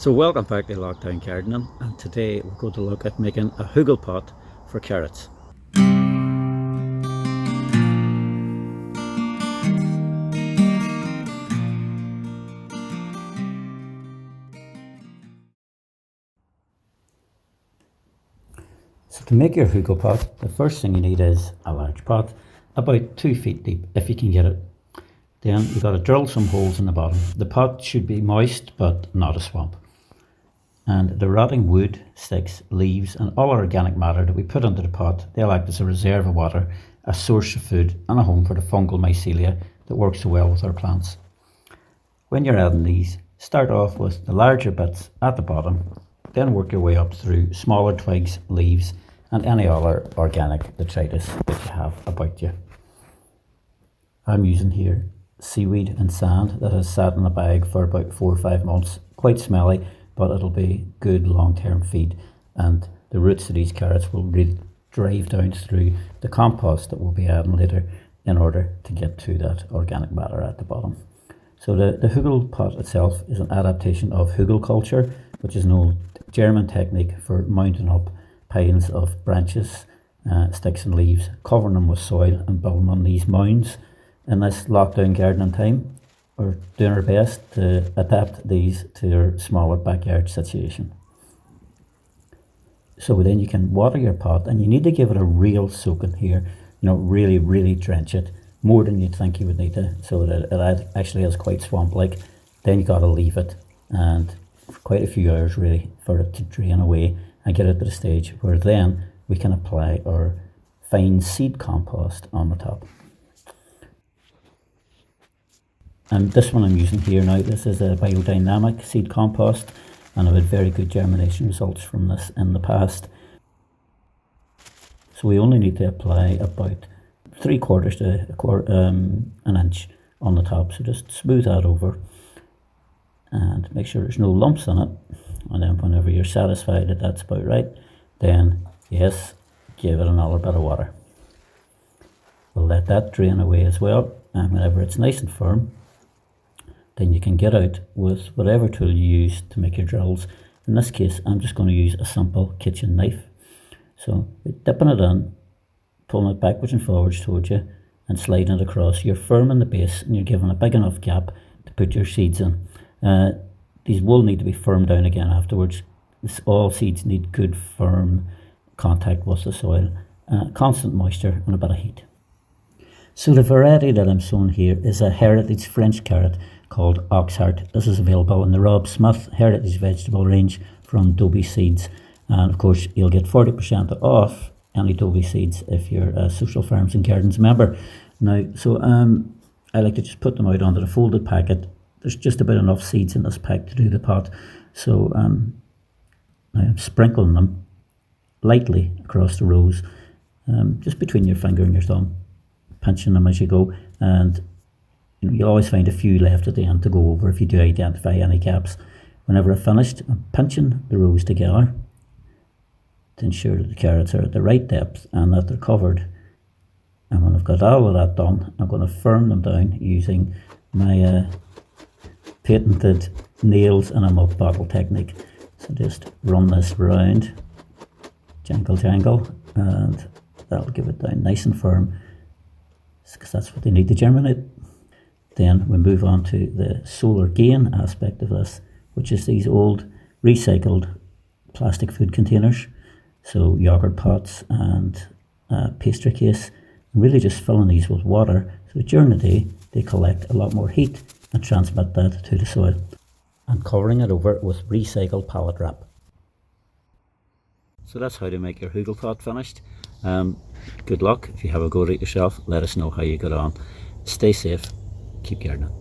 So welcome back to Lockdown Gardening, and today we're going to look at making a hugel pot for carrots. So to make your hugel pot, the first thing you need is a large pot, about 2 feet deep if you can get it. Then you've got to drill some holes in the bottom. The pot should be moist but not a swamp. And the rotting wood, sticks, leaves and all organic matter that we put into the pot, they'll act as a reserve of water, a source of food and a home for the fungal mycelia that works so well with our plants. When you're adding these, start off with the larger bits at the bottom, then work your way up through smaller twigs, leaves and any other organic detritus that you have about you. I'm using here seaweed and sand that has sat in a bag for about 4 or 5 months, quite smelly, but it'll be good long-term feed, and the roots of these carrots will really drive down through the compost that we'll be adding later in order to get to that organic matter at the bottom. So the hugel pot itself is an adaptation of hugel culture, which is an old German technique for mounting up piles of branches, sticks and leaves, covering them with soil and building on these mounds. In this lockdown gardening time, we're doing our best to adapt these to your smaller backyard situation. So then you can water your pot, and you need to give it a real soaking here, really drench it, more than you'd think you would need to, so that it actually is quite swamp-like. Then you got to leave it, and for quite a few hours really, for it to drain away and get it to the stage where then we can apply our fine seed compost on the top. And this one I'm using here now, this is a biodynamic seed compost, and I've had very good germination results from this in the past. So we only need to apply about 3/4 to an inch on the top. So just smooth that over and make sure there's no lumps in it. And then whenever you're satisfied that that's about right, then yes, give it another bit of water. We'll let that drain away as well, and whenever it's nice and firm, then you can get out with whatever tool you use to make your drills. In this case, I'm just going to use a simple kitchen knife. So dipping it in, pulling it backwards and forwards towards you and sliding it across. You're firm in the base and you're giving a big enough gap to put your seeds in. These will need to be firmed down again afterwards. All seeds need good firm contact with the soil, constant moisture and a bit of heat. So the variety that I'm sowing here is a heritage French carrot called Oxheart. This is available in the Rob Smith Heritage Vegetable range from Dobie Seeds, and of course you'll get 40% off any Dobie Seeds if you're a Social Farms and Gardens member. Now, so I like to just put them out onto the folded packet. There's just about enough seeds in this pack to do the pot, so I'm sprinkling them lightly across the rows, just between your finger and your thumb, pinching them as you go, and you'll always find a few left at the end to go over if you do identify any gaps. Whenever I've finished, I'm pinching the rows together to ensure that the carrots are at the right depth and that they're covered. And when I've got all of that done, I'm going to firm them down using my patented nails in a milk bottle technique. So just run this round, jangle, and that'll give it down nice and firm, because that's what they need to germinate. Then we move on to the solar gain aspect of this, which is these old recycled plastic food containers, so yogurt pots and pastry case, and really just filling these with water so that during the day they collect a lot more heat and transmit that to the soil, and covering it over with recycled pallet wrap. So that's how to make your hugel pot finished. Good luck. If you have a go at it yourself, let us know how you got on. Stay safe. Keep gardening.